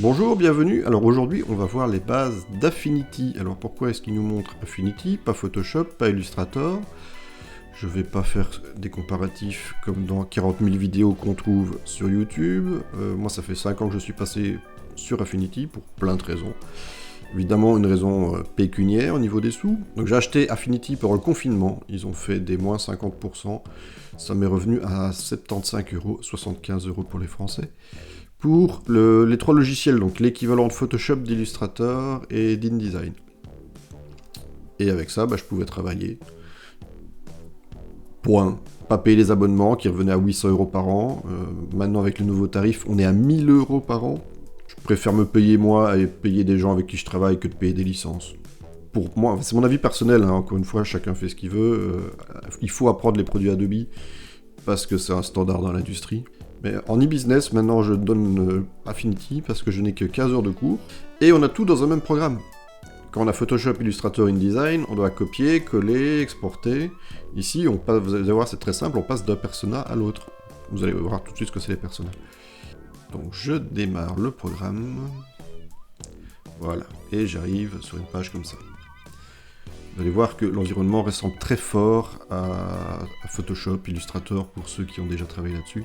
Bonjour, bienvenue. Alors aujourd'hui, on va voir les bases d'Affinity. Alors pourquoi est-ce qu'il nous montre Affinity, pas Photoshop, pas Illustrator? Je vais pas faire des comparatifs comme dans 40 000 vidéos qu'on trouve sur YouTube. Moi, ça fait 5 ans que je suis passé sur Affinity pour plein de raisons. Évidemment, une raison pécuniaire au niveau des sous. Donc j'ai acheté Affinity pendant le confinement. Ils ont fait des moins 50%. Ça m'est revenu à 75 €, 75 € pour les Français. Pour les trois logiciels, donc l'équivalent de Photoshop, d'Illustrator et d'InDesign. Et avec ça, je pouvais travailler. Point. Pas payer les abonnements qui revenaient à 800 € par an. Maintenant, avec le nouveau tarif, on est à 1000 € par an. Je préfère me payer moi et payer des gens avec qui je travaille que de payer des licences. Pour moi, c'est mon avis personnel, hein, encore une fois, chacun fait ce qu'il veut. Il faut apprendre les produits Adobe parce que c'est un standard dans l'industrie. Mais en e-business, maintenant, je donne Affinity parce que je n'ai que 15 heures de cours. Et on a tout dans un même programme. Quand on a Photoshop, Illustrator, InDesign, on doit copier, coller, exporter. Ici, on passe, vous allez voir, c'est très simple, on passe d'un persona à l'autre. Vous allez voir tout de suite ce que c'est les personas. Donc je démarre le programme. Voilà. Et j'arrive sur une page comme ça. Vous allez voir que l'environnement ressemble très fort à Photoshop, Illustrator, pour ceux qui ont déjà travaillé là-dessus.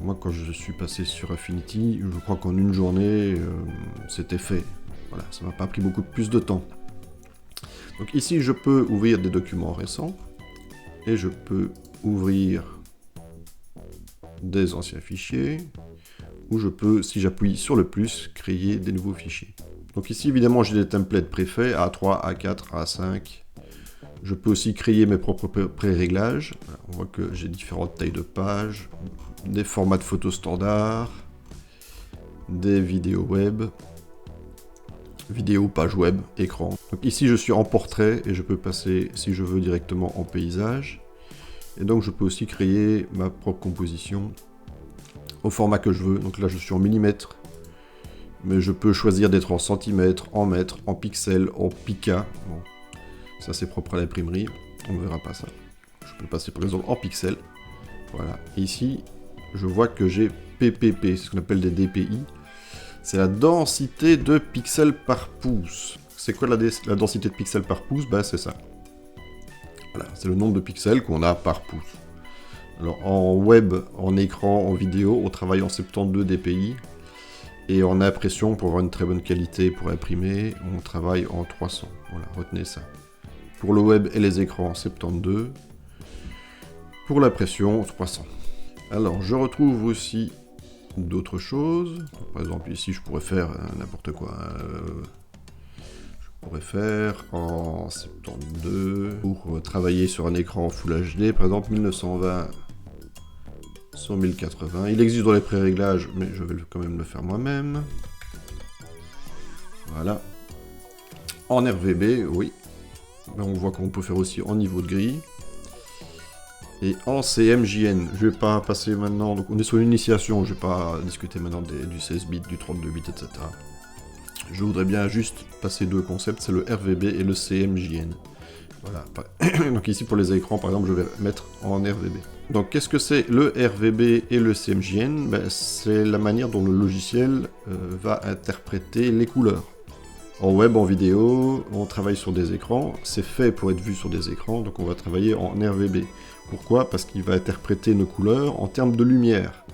Moi, quand je suis passé sur Affinity, je crois qu'en une journée, c'était fait. Voilà, ça m'a pas pris beaucoup plus de temps. Donc ici, je peux ouvrir des documents récents, et je peux ouvrir des anciens fichiers, ou je peux, si j'appuie sur le plus, créer des nouveaux fichiers. Donc ici, évidemment, j'ai des templates préfaits, A3, A4, A5. Je peux aussi créer mes propres pré-réglages. On voit que j'ai différentes tailles de pages, des formats de photos standards, des vidéos web, vidéos, pages web, écran. Donc ici, je suis en portrait et je peux passer, si je veux, directement en paysage. Et donc, je peux aussi créer ma propre composition au format que je veux. Donc là, je suis en millimètres, mais je peux choisir d'être en centimètres, en mètres, en pixels, en pica. Bon. Ça, c'est propre à l'imprimerie, on ne verra pas ça. Je peux passer par exemple en pixels. Voilà. Et ici, je vois que j'ai PPP, c'est ce qu'on appelle des DPI. C'est la densité de pixels par pouce. C'est quoi la densité de pixels par pouce? C'est ça. Voilà, c'est le nombre de pixels qu'on a par pouce. Alors en web, en écran, en vidéo, on travaille en 72 DPI. Et en impression, pour avoir une très bonne qualité pour imprimer, on travaille en 300. Voilà, retenez ça. Pour le web et les écrans, 72. Pour l'impression, 300. Alors, je retrouve aussi d'autres choses. Par exemple, ici, je pourrais faire n'importe quoi. Je pourrais faire en 72. Pour travailler sur un écran Full HD, par exemple, 1920 sur 1080. Il existe dans les pré-réglages, mais je vais quand même le faire moi-même. Voilà. En RVB, oui. Là, on voit qu'on peut faire aussi en niveau de grille. Et en CMJN, je vais pas passer maintenant, donc on est sur l'initiation, je vais pas discuter maintenant du 16 bits, du 32 bits, etc. Je voudrais bien juste passer deux concepts, c'est le RVB et le CMJN. Voilà. Donc ici pour les écrans, par exemple, je vais mettre en RVB. Donc qu'est-ce que c'est le RVB et le CMJN? C'est la manière dont le logiciel va interpréter les couleurs. En web, en vidéo, on travaille sur des écrans, c'est fait pour être vu sur des écrans, donc on va travailler en RVB. Pourquoi? Parce qu'il va interpréter nos couleurs en termes de lumière.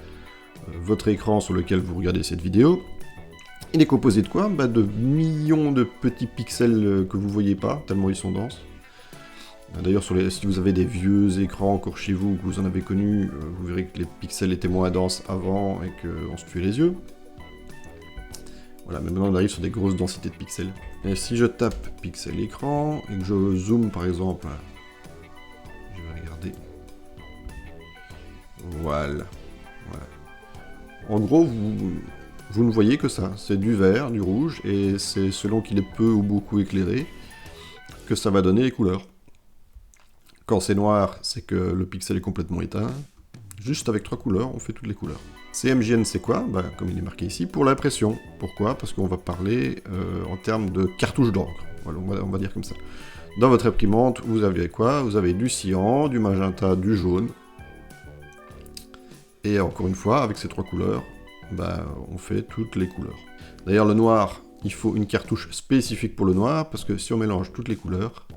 Votre écran sur lequel vous regardez cette vidéo, il est composé de quoi? De millions de petits pixels que vous voyez pas, tellement ils sont denses. D'ailleurs, si vous avez des vieux écrans encore chez vous, que vous en avez connus, vous verrez que les pixels étaient moins denses avant et qu'on se tuait les yeux. Voilà, mais maintenant on arrive sur des grosses densités de pixels. Et si je tape pixel écran, et que je zoome par exemple, je vais regarder. Voilà. En gros, vous ne voyez que ça. C'est du vert, du rouge, et c'est selon qu'il est peu ou beaucoup éclairé, que ça va donner les couleurs. Quand c'est noir, c'est que le pixel est complètement éteint. Juste avec 3 couleurs, on fait toutes les couleurs. CMJN, c'est quoi? Comme il est marqué ici, pour l'impression. Pourquoi? Parce qu'on va parler en termes de cartouche d'encre. Voilà, on va dire comme ça. Dans votre imprimante, vous avez quoi? Vous avez du cyan, du magenta, du jaune. Et encore une fois, avec ces 3 couleurs, on fait toutes les couleurs. D'ailleurs, le noir, il faut une cartouche spécifique pour le noir, parce que si on mélange toutes les couleurs,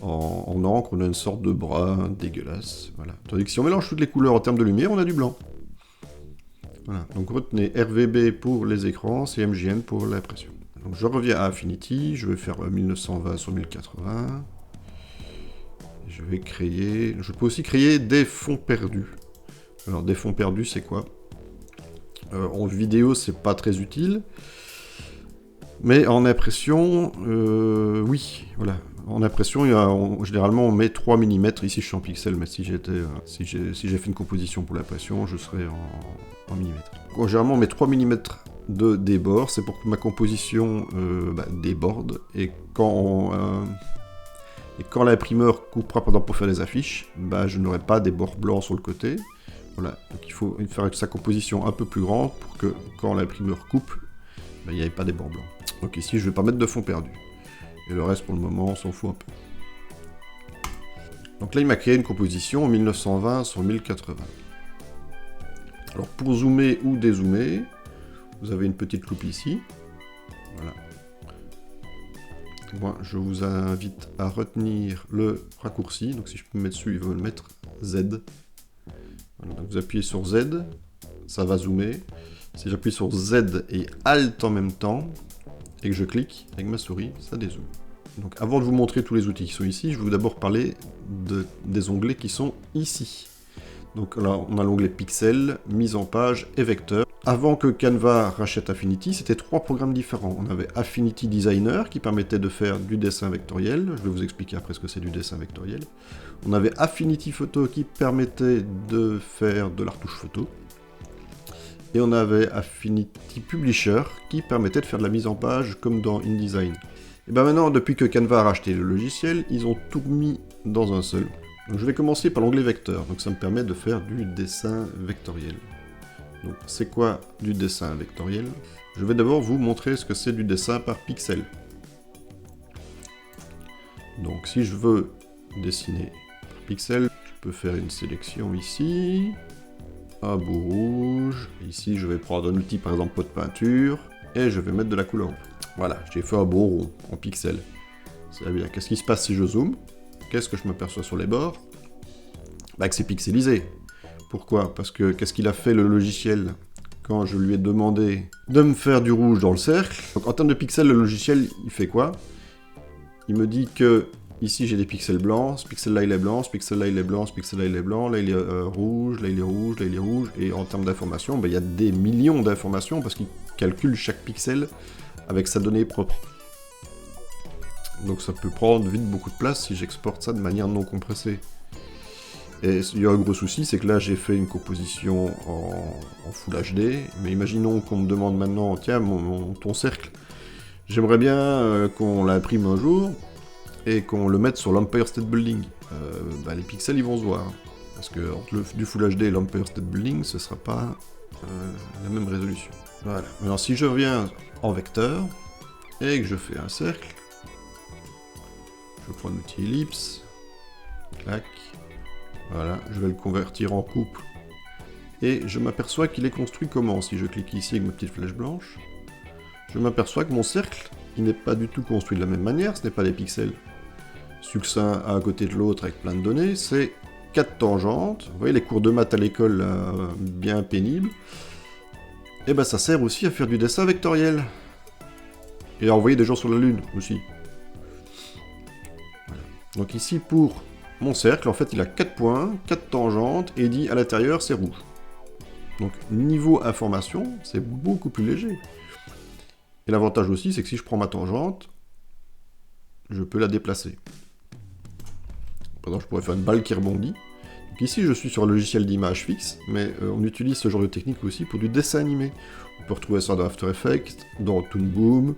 en encre, on a une sorte de brun dégueulasse. Voilà. Tandis que si on mélange toutes les couleurs en termes de lumière, on a du blanc. Voilà. Donc retenez RVB pour les écrans, CMJN pour l'impression. Donc je reviens à Affinity, je vais faire 1920 sur 1080. Je vais créer... Je peux aussi créer des fonds perdus. Alors des fonds perdus, c'est quoi? En vidéo, c'est pas très utile. Mais en impression, oui, voilà. En impression, généralement, on met 3 mm. Ici, je suis en pixels, mais si j'ai fait une composition pour l'impression, je serais en millimètres. Donc, généralement, on met 3 mm de débord. C'est pour que ma composition déborde. Et quand l'imprimeur coupera pendant pour faire les affiches, je n'aurai pas des bords blancs sur le côté. Voilà. Donc, il faut faire sa composition un peu plus grande pour que quand l'imprimeur coupe, il n'y ait pas des bords blancs. Donc ici, je ne vais pas mettre de fond perdu. Et le reste, pour le moment, on s'en fout un peu. Donc là, il m'a créé une composition en 1920 sur 1080. Alors, pour zoomer ou dézoomer, vous avez une petite loupe ici. Voilà. Moi, je vous invite à retenir le raccourci. Donc si je peux me mettre dessus, il va le mettre Z. Voilà, donc vous appuyez sur Z, ça va zoomer. Si j'appuie sur Z et Alt en même temps, et que je clique avec ma souris, ça dézoome. Donc avant de vous montrer tous les outils qui sont ici, je vais d'abord parler des onglets qui sont ici. Donc là, on a l'onglet Pixel, mise en page et vecteur. Avant que Canva rachète Affinity, c'était 3 programmes différents. On avait Affinity Designer qui permettait de faire du dessin vectoriel. Je vais vous expliquer après ce que c'est du dessin vectoriel. On avait Affinity Photo qui permettait de faire de la retouche photo. Et on avait Affinity Publisher qui permettait de faire de la mise en page comme dans InDesign. Et bien maintenant, depuis que Canva a racheté le logiciel, ils ont tout mis dans un seul. Donc je vais commencer par l'onglet vecteur, donc ça me permet de faire du dessin vectoriel. Donc c'est quoi du dessin vectoriel? Je vais d'abord vous montrer ce que c'est du dessin par pixel. Donc si je veux dessiner par pixel, je peux faire une sélection ici. Un bout rouge, ici je vais prendre un outil par exemple pot de peinture, et je vais mettre de la couleur. Voilà, j'ai fait un beau rond en pixels. C'est bien. Qu'est-ce qui se passe si je zoome? Qu'est-ce que je m'aperçois sur les bords? Que c'est pixelisé. Pourquoi? Parce que qu'est-ce qu'il a fait le logiciel quand je lui ai demandé de me faire du rouge dans le cercle? Donc en termes de pixels, le logiciel il fait quoi? Il me dit que ici j'ai des pixels blancs, ce pixel là il est blanc, ce pixel là il est blanc, ce pixel là il est blanc, là il est rouge, là il est rouge, là il est rouge, et en termes d'informations, il y a des millions d'informations parce qu'il calcule chaque pixel avec sa donnée propre. Donc ça peut prendre vite beaucoup de place si j'exporte ça de manière non compressée. Et il y a un gros souci, c'est que là j'ai fait une composition en Full HD, mais imaginons qu'on me demande maintenant, tiens, ton cercle, j'aimerais bien qu'on l'imprime un jour, et qu'on le mette sur l'Empire State Building. Les pixels ils vont se voir. Parce que entre du Full HD et l'Empire State Building, ce sera pas la même résolution. Voilà. Maintenant si je reviens en vecteur, et que je fais un cercle, je prends l'outil ellipse, clac, voilà, je vais le convertir en coupe, et je m'aperçois qu'il est construit comment? Si je clique ici avec ma petite flèche blanche, je m'aperçois que mon cercle, il n'est pas du tout construit de la même manière, ce n'est pas des pixels succincts à côté de l'autre avec plein de données, c'est 4 tangentes. Vous voyez les cours de maths à l'école bien pénibles. Et ça sert aussi à faire du dessin vectoriel. Et à envoyer des gens sur la Lune aussi. Voilà. Donc ici pour mon cercle, en fait il a 4 points, 4 tangentes, et il dit à l'intérieur c'est rouge. Donc niveau information, c'est beaucoup plus léger. Et l'avantage aussi, c'est que si je prends ma tangente, je peux la déplacer. Par exemple, je pourrais faire une balle qui rebondit. Donc ici, je suis sur un logiciel d'image fixe, mais on utilise ce genre de technique aussi pour du dessin animé. On peut retrouver ça dans After Effects, dans Toon Boom,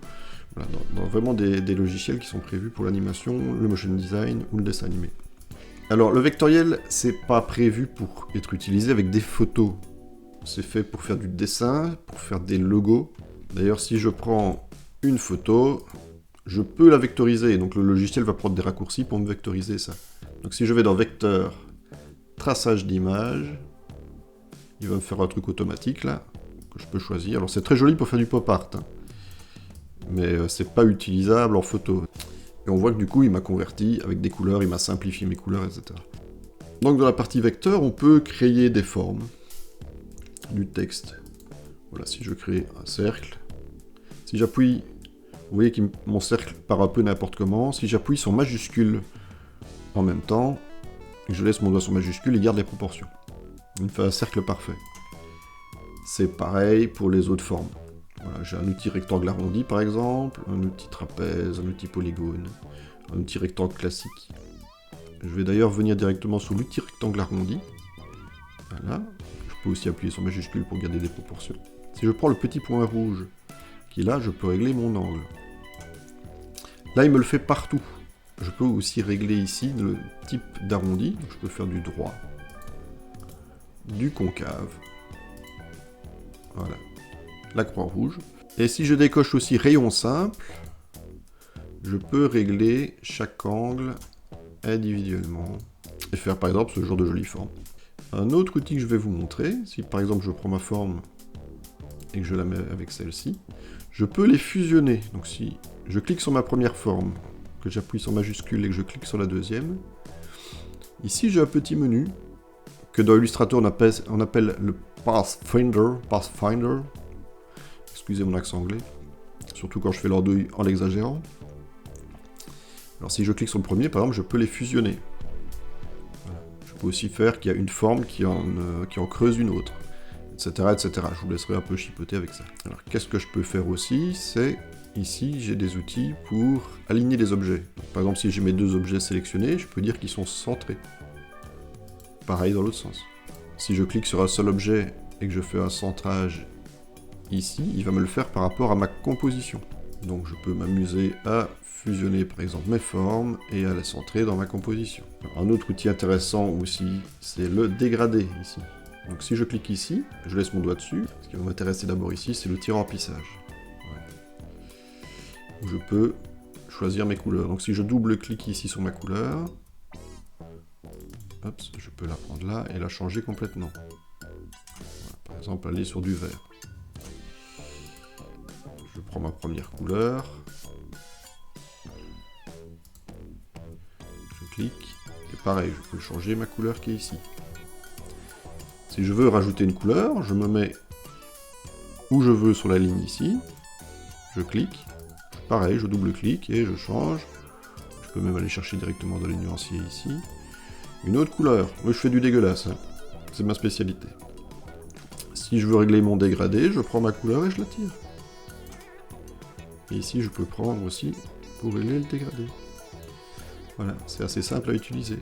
voilà, dans vraiment des logiciels qui sont prévus pour l'animation, le motion design ou le dessin animé. Alors, le vectoriel, c'est pas prévu pour être utilisé avec des photos. C'est fait pour faire du dessin, pour faire des logos. D'ailleurs, si je prends une photo, je peux la vectoriser. Donc le logiciel va prendre des raccourcis pour me vectoriser ça. Donc si je vais dans Vecteur, Traçage d'image, il va me faire un truc automatique là, que je peux choisir. Alors c'est très joli pour faire du pop art. Hein. mais c'est pas utilisable en photo. Et on voit que du coup, il m'a converti avec des couleurs, il m'a simplifié mes couleurs, etc. Donc dans la partie vecteur, on peut créer des formes, du texte. Voilà, si je crée un cercle, si j'appuie, vous voyez que mon cercle part un peu n'importe comment, si j'appuie sur majuscule en même temps, et je laisse mon doigt sur majuscule, il garde les proportions. Il me fait un cercle parfait. C'est pareil pour les autres formes. Voilà, j'ai un outil rectangle arrondi par exemple, un outil trapèze, un outil polygone, un outil rectangle classique. Je vais d'ailleurs venir directement sur l'outil rectangle arrondi. Voilà. Je peux aussi appuyer sur majuscule pour garder des proportions. Si je prends le petit point rouge qui est là, je peux régler mon angle. Là, il me le fait partout. Je peux aussi régler ici le type d'arrondi. Je peux faire du droit, du concave. Voilà. La croix rouge. Et si je décoche aussi rayon simple, je peux régler chaque angle individuellement et faire par exemple ce genre de jolie forme. Un autre outil que je vais vous montrer, si par exemple je prends ma forme et que je la mets avec celle-ci, je peux les fusionner. Donc si je clique sur ma première forme, que j'appuie sur majuscule et que je clique sur la deuxième, ici j'ai un petit menu que dans Illustrator on appelle le Pathfinder. Excusez mon accent anglais, surtout quand je fais l'andouille en l'exagérant. Alors si je clique sur le premier, par exemple, je peux les fusionner. Voilà. Je peux aussi faire qu'il y a une forme qui en creuse une autre, etc., etc. Je vous laisserai un peu chipoter avec ça. Alors qu'est-ce que je peux faire aussi, c'est ici j'ai des outils pour aligner les objets. Donc, par exemple, si j'ai mes deux objets sélectionnés, je peux dire qu'ils sont centrés. Pareil dans l'autre sens. Si je clique sur un seul objet et que je fais un centrage ici, il va me le faire par rapport à ma composition. Donc je peux m'amuser à fusionner par exemple mes formes et à les centrer dans ma composition. Alors, un autre outil intéressant aussi, c'est le dégradé ici. Donc si je clique ici, je laisse mon doigt dessus. Ce qui va m'intéresser d'abord ici, c'est l'outil remplissage. Où je peux choisir mes couleurs. Donc si je double-clique ici sur ma couleur, hop, je peux la prendre là et la changer complètement. Voilà, par exemple, aller sur du vert. Je prends ma première couleur. Je clique. Et pareil, je peux changer ma couleur qui est ici. Si je veux rajouter une couleur, je me mets où je veux sur la ligne ici. Je clique. Pareil, je double-clique et je change. Je peux même aller chercher directement dans les nuanciers ici. Une autre couleur. Moi, je fais du dégueulasse. Hein. C'est ma spécialité. Si je veux régler mon dégradé, je prends ma couleur et je la tire. Et ici, je peux prendre aussi pour régler le dégradé. Voilà, c'est assez simple à utiliser.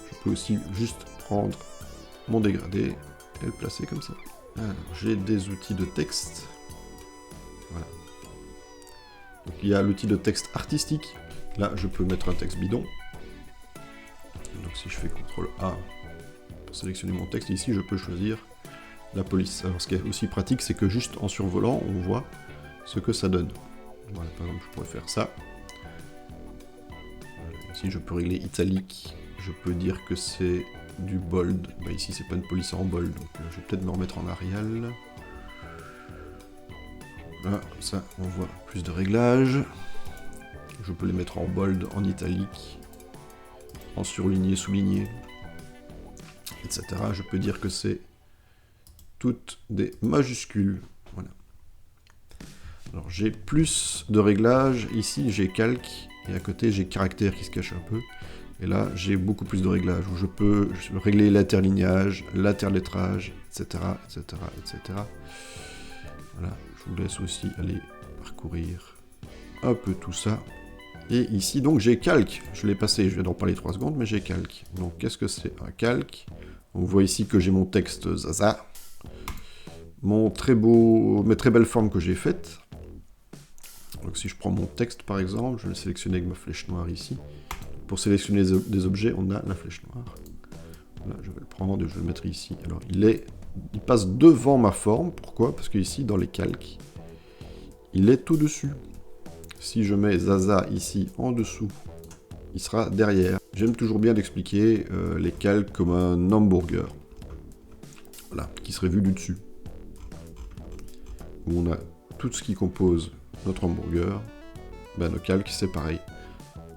Je peux aussi juste prendre mon dégradé et le placer comme ça. Alors, j'ai des outils de texte. Voilà. Donc, il y a l'outil de texte artistique. Là, je peux mettre un texte bidon. Donc, si je fais CTRL A pour sélectionner mon texte, ici, je peux choisir la police. Alors, ce qui est aussi pratique, c'est que juste en survolant, on voit ce que ça donne. Voilà, par exemple, je pourrais faire ça. Voilà, ici, je peux régler italique. Je peux dire que c'est du bold. Bah, ici, c'est pas une police en bold, donc je vais peut-être me remettre en Arial. Voilà, comme ça, on voit plus de réglages. Je peux les mettre en bold, en italique, en surligné, souligné, etc. Je peux dire que c'est toutes des majuscules. Voilà. Alors j'ai plus de réglages, ici j'ai calque, et à côté j'ai caractère qui se cache un peu. Et là j'ai beaucoup plus de réglages, où je peux régler l'interlignage, l'interlettrage, etc., etc., etc. Voilà, je vous laisse aussi aller parcourir un peu tout ça. Et ici donc j'ai calque, je l'ai passé, je viens d'en parler 3 secondes, mais j'ai calque. Donc qu'est-ce que c'est un calque? On voit ici que j'ai mon texte Zaza, mes très belles formes que j'ai faites. Donc si je prends mon texte par exemple, je vais le sélectionner avec ma flèche noire ici. Pour sélectionner des objets, on a la flèche noire. Voilà, je vais le prendre et je vais le mettre ici. Alors il passe devant ma forme, pourquoi? Parce que ici dans les calques, il est au-dessus. Si je mets Zaza ici en dessous, il sera derrière. J'aime toujours bien d'expliquer les calques comme un hamburger. Voilà, qui serait vu du dessus. Où on a tout ce qui compose notre hamburger, ben, le calque c'est pareil.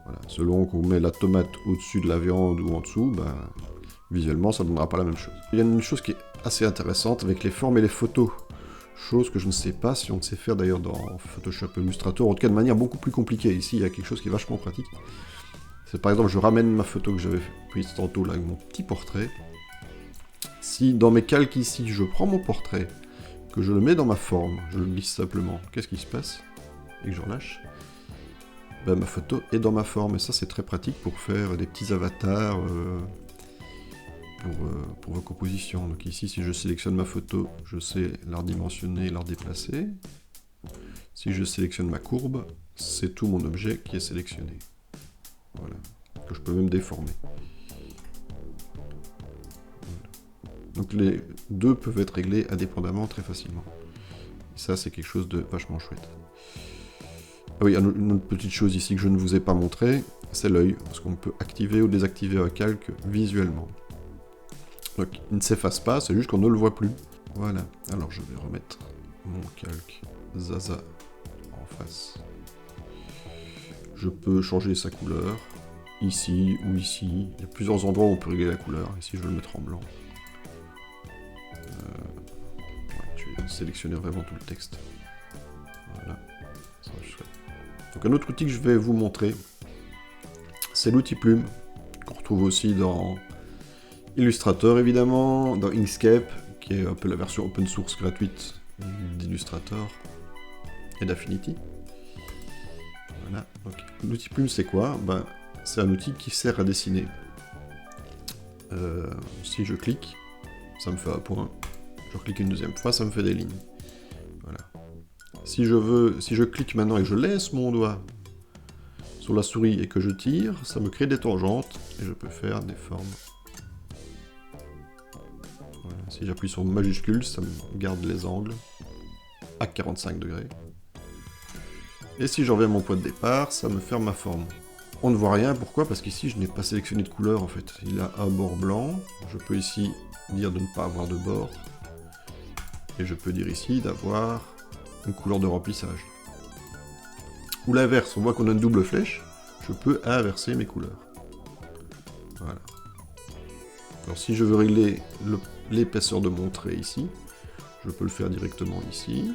Voilà. Selon qu'on met la tomate au-dessus de la viande ou en dessous, ben, visuellement ça ne donnera pas la même chose. Il y a une chose qui est assez intéressante avec les formes et les photos. Chose que je ne sais pas si on sait faire d'ailleurs dans Photoshop Illustrator, en tout cas de manière beaucoup plus compliquée. Ici il y a quelque chose qui est vachement pratique. C'est par exemple, je ramène ma photo que j'avais prise tantôt là avec mon petit portrait. Si dans mes calques ici, je prends mon portrait, que je le mets dans ma forme, je le glisse simplement, qu'est-ce qui se passe? Et que je relâche, ben, ma photo est dans ma forme, et ça c'est très pratique pour faire des petits avatars pour vos compositions. Donc ici, si je sélectionne ma photo, je sais la redimensionner, la redéplacer. Si je sélectionne ma courbe, c'est tout mon objet qui est sélectionné. Voilà, que je peux même déformer. Donc les deux peuvent être réglés indépendamment très facilement. Et ça, c'est quelque chose de vachement chouette. Ah oui, une autre petite chose ici que je ne vous ai pas montré, c'est l'œil, parce qu'on peut activer ou désactiver un calque visuellement. Donc il ne s'efface pas, c'est juste qu'on ne le voit plus. Voilà, alors je vais remettre mon calque Zaza en face. Je peux changer sa couleur, ici ou ici. Il y a plusieurs endroits où on peut régler la couleur. Ici, je vais le mettre en blanc. Je vais sélectionner vraiment tout le texte. Voilà. Ça, donc un autre outil que je vais vous montrer, c'est l'outil Plume, qu'on retrouve aussi dans Illustrator évidemment, dans Inkscape, qui est un peu la version open source gratuite d'Illustrator et d'Affinity. Voilà. L'outil Plume, c'est quoi? Ben, c'est un outil qui sert à dessiner. Si je clique, ça me fait un point. Je clique une deuxième fois, ça me fait des lignes. Voilà. Si je clique maintenant et que je laisse mon doigt sur la souris et que je tire, ça me crée des tangentes et je peux faire des formes. Voilà. Si j'appuie sur majuscule, ça me garde les angles à 45 degrés. Et si je reviens à mon point de départ, ça me ferme ma forme. On ne voit rien, pourquoi? Parce qu'ici je n'ai pas sélectionné de couleur en fait. Il a un bord blanc, je peux ici dire de ne pas avoir de bord. Et je peux dire ici d'avoir une couleur de remplissage. Ou l'inverse, on voit qu'on a une double flèche, je peux inverser mes couleurs. Voilà. Alors si je veux régler l'épaisseur de mon trait ici, je peux le faire directement ici.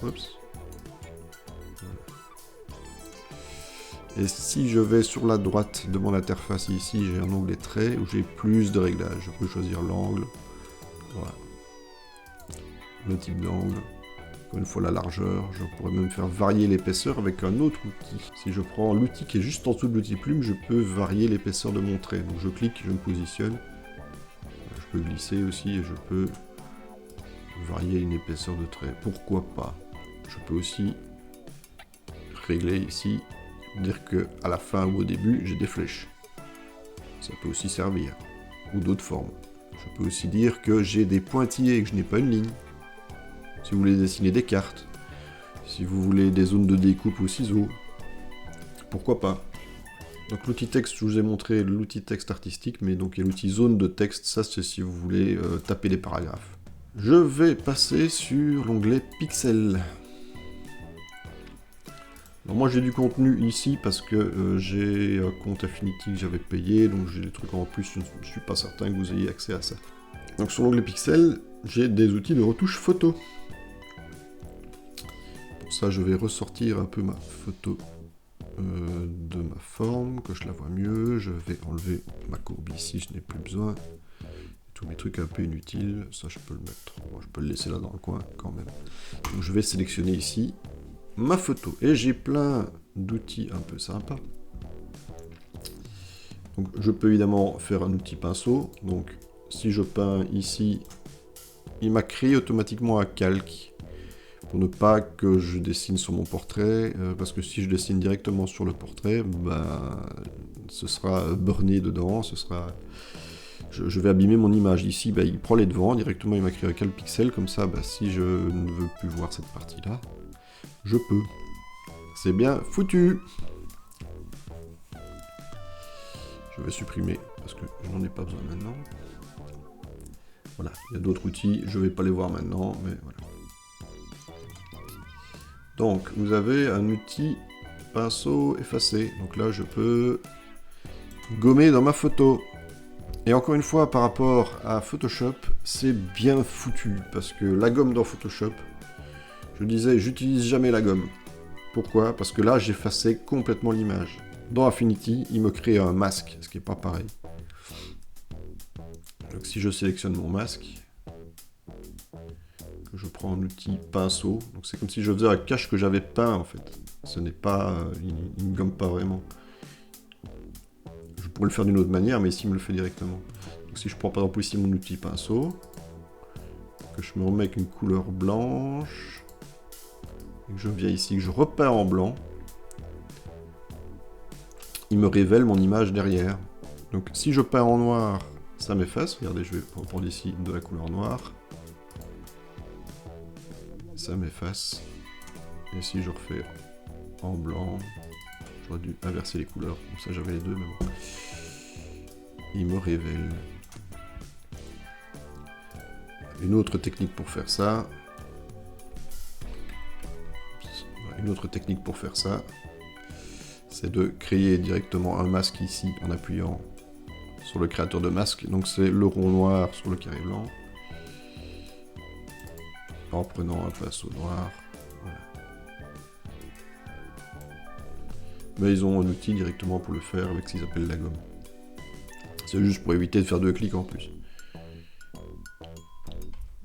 Oups. Et si je vais sur la droite de mon interface ici, j'ai un onglet trait où j'ai plus de réglages. Je peux choisir l'angle, voilà, le type d'angle, une fois la largeur. Je pourrais même faire varier l'épaisseur avec un autre outil. Si je prends l'outil qui est juste en dessous de l'outil plume, je peux varier l'épaisseur de mon trait. Donc je clique, je me positionne. Je peux glisser aussi et je peux varier une épaisseur de trait. Pourquoi pas? Je peux aussi régler ici, dire que à la fin ou au début, j'ai des flèches. Ça peut aussi servir. Ou d'autres formes. Je peux aussi dire que j'ai des pointillés et que je n'ai pas une ligne. Si vous voulez dessiner des cartes, si vous voulez des zones de découpe au ciseau, pourquoi pas. Donc l'outil texte, je vous ai montré l'outil texte artistique, mais donc il y a l'outil zone de texte, ça c'est si vous voulez taper des paragraphes. Je vais passer sur l'onglet Pixel. Alors moi j'ai du contenu ici parce que j'ai un compte Affinity que j'avais payé, donc j'ai des trucs en plus, je ne suis pas certain que vous ayez accès à ça. Donc sur l'onglet Pixel, j'ai des outils de retouche photo. Pour ça je vais ressortir un peu ma photo de ma forme, que je la vois mieux. Je vais enlever ma courbe ici, je n'ai plus besoin. Tous mes trucs un peu inutiles, ça je peux le mettre, bon, je peux le laisser là dans le coin quand même. Donc je vais sélectionner ici ma photo, et j'ai plein d'outils un peu sympas. Donc je peux évidemment faire un outil pinceau, donc si je peins ici, il m'a créé automatiquement un calque, pour ne pas que je dessine sur mon portrait, parce que si je dessine directement sur le portrait, ben, ce sera burné dedans, ce sera... Je vais abîmer mon image. Ici, ben, il prend les devants, directement il m'a créé un calque pixel, comme ça, ben, si je ne veux plus voir cette partie-là, je peux. C'est bien foutu. Je vais supprimer, parce que je n'en ai pas besoin maintenant. Voilà, il y a d'autres outils, je ne vais pas les voir maintenant, mais voilà. Donc, vous avez un outil pinceau effacé. Donc là, je peux gommer dans ma photo. Et encore une fois, par rapport à Photoshop, c'est bien foutu. Parce que la gomme dans Photoshop, je disais, j'utilise jamais la gomme. Pourquoi? Parce que là, j'effaçais complètement l'image. Dans Affinity, il me crée un masque, ce qui n'est pas pareil. Donc si je sélectionne mon masque, que je prends un outil pinceau, donc c'est comme si je faisais un cache que j'avais peint en fait. Ce n'est pas, il ne gomme pas vraiment. Je pourrais le faire d'une autre manière, mais ici il me le fait directement. Donc si je prends par exemple ici mon outil pinceau, que je me remets avec une couleur blanche, et que je viens ici, que je repeins en blanc, il me révèle mon image derrière. Donc si je peins en noir, ça m'efface. Regardez, je vais prendre ici de la couleur noire. Ça m'efface. Et si je refais en blanc, j'aurais dû inverser les couleurs. Comme ça j'avais les deux, mais bon. Il me révèle. Une autre technique pour faire ça. C'est de créer directement un masque ici en appuyant sur le créateur de masque. Donc c'est le rond noir sur le carré blanc. En prenant un pinceau noir. Voilà. Mais ils ont un outil directement pour le faire avec ce qu'ils appellent la gomme. C'est juste pour éviter de faire 2 clics en plus.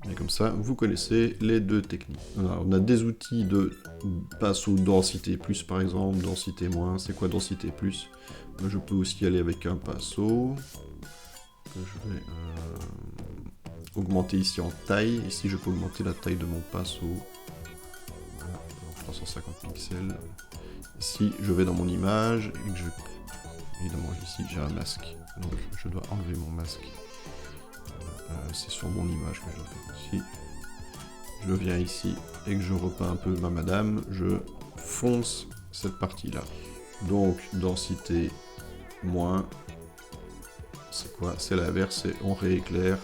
Et comme ça, vous connaissez les deux techniques. Alors, on a des outils de pinceau densité plus par exemple, densité moins. C'est quoi densité plus? Je peux aussi aller avec un pinceau. Que je vais augmenter ici en taille. Ici, je peux augmenter la taille de mon pinceau. Voilà, 350 pixels. Ici, je vais dans mon image. Et que évidemment, ici, j'ai un masque. Donc, je dois enlever mon masque. C'est sur mon image que je dois faire ici. Je viens ici et que je repeins un peu ma madame, je fonce cette partie-là. Donc, densité moins, c'est quoi? C'est l'inverse, c'est on rééclaire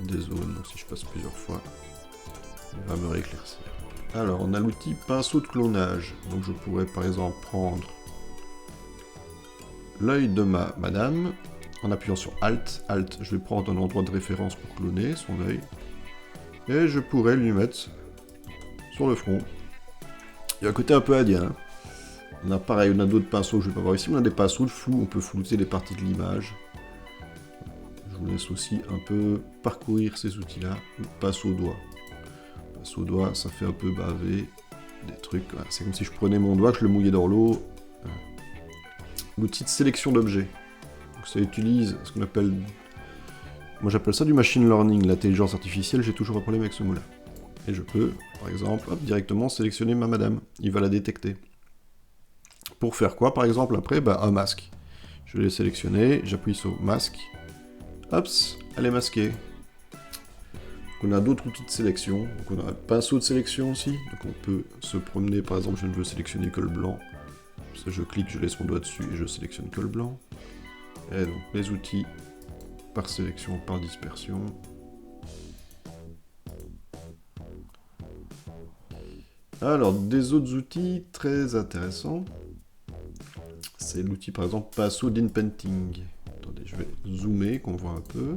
des zones. Donc si je passe plusieurs fois, il va me rééclaircir. Alors, on a l'outil pinceau de clonage. Donc je pourrais par exemple prendre l'œil de ma madame, en appuyant sur Alt, je vais prendre un endroit de référence pour cloner son œil, et je pourrais lui mettre sur le front. Il y a un côté un peu indien. Hein. On a pareil, on a d'autres pinceaux que je vais pas voir ici, on a des pinceaux de flou, on peut flouter les parties de l'image. Je vous laisse aussi un peu parcourir ces outils-là. Pinceau au doigt. Pinceau au doigt, ça fait un peu baver des trucs. Voilà. C'est comme si je prenais mon doigt, que je le mouillais dans l'eau. L'outil de sélection d'objets. Ça utilise ce qu'on appelle... Moi j'appelle ça du machine learning, l'intelligence artificielle, j'ai toujours un problème avec ce mot-là. Et je peux, par exemple, hop, directement sélectionner ma madame. Il va la détecter. Pour faire quoi, par exemple, après? Un masque. Je l'ai sélectionné, j'appuie sur masque. Hop, elle est masquée. Donc on a d'autres outils de sélection. Donc on a un pinceau de sélection aussi. Donc on peut se promener, par exemple, je ne veux sélectionner que le blanc. Ça, je clique, je laisse mon doigt dessus et je sélectionne que le blanc. Et donc les outils par sélection, par dispersion. Alors des autres outils très intéressants, c'est l'outil par exemple pinceau d'Inpainting. Attendez, je vais zoomer, qu'on voit un peu.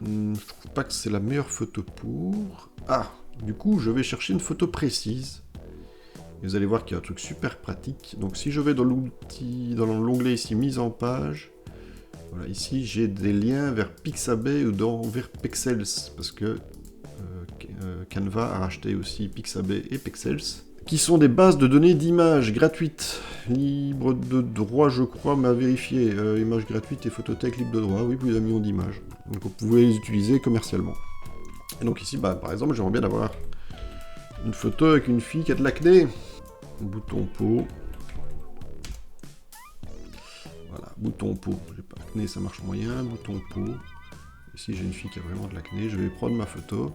Je trouve pas que c'est la meilleure photo pour... Ah, du coup je vais chercher une photo précise. Et vous allez voir qu'il y a un truc super pratique. Donc si je vais dans l'outil, dans l'onglet ici mise en page, voilà, ici j'ai des liens vers Pixabay ou vers Pexels, parce que Canva a racheté aussi Pixabay et Pexels, qui sont des bases de données d'images gratuites, libres de droit je crois, mais à vérifier, images gratuites et photothèques libres de droit, oui, plus d'un million d'images. Donc vous pouvez les utiliser commercialement. Et donc ici, par exemple, j'aimerais bien avoir une photo avec une fille qui a de l'acné. Bouton peau. Voilà, bouton peau. J'ai pas acné, ça marche moyen. Bouton peau. Ici, j'ai une fille qui a vraiment de l'acné. Je vais prendre ma photo.